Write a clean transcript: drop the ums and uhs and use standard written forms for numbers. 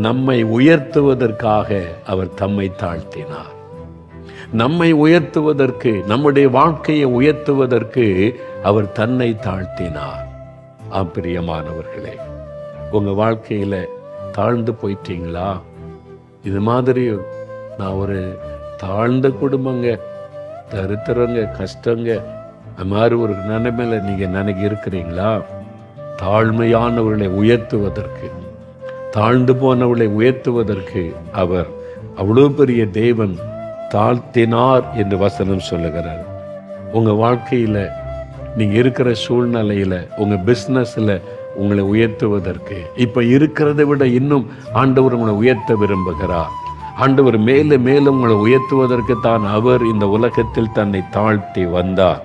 நம்மை உயர்த்துவதற்காக அவர் தம்மை தாழ்த்தினார். நம்மை உயர்த்துவதற்கு, நம்முடைய வாழ்க்கையை உயர்த்துவதற்கு அவர் தன்னை தாழ்த்தினார். பிரியமானவர்களே, உங்க வாழ்க்கையில தாழ்ந்து போயிட்டீங்களா? இது மாதிரி நான் ஒரு தாழ்ந்த குடும்பங்க, தரித்திரங்க, கஷ்டங்க, அது மாதிரி ஒரு நிலைமையில நீங்க இருக்கிறீங்களா? தாழ்மையானவர்களை உயர்த்துவதற்கு, தாழ்ந்து போனவர்களை உயர்த்துவதற்கு அவர் அவ்வளோ பெரிய தேவன் தாழ்த்தினார் என்று வசனம் சொல்லுகிறார். உங்க வாழ்க்கையில நீங்க இருக்கிற சூழ்நிலையில, உங்க பிசினஸ்ல உங்களை உயர்த்துவதற்கு, இப்ப இருக்கிறதை விட இன்னும் ஆண்டவர் உங்களை உயர்த்த விரும்புகிறார். ஆண்டவர் மேலும் மேலும் உங்களை உயர்த்துவதற்கு தான் அவர் இந்த உலகத்தில் தன்னை தாழ்த்தி வந்தார்.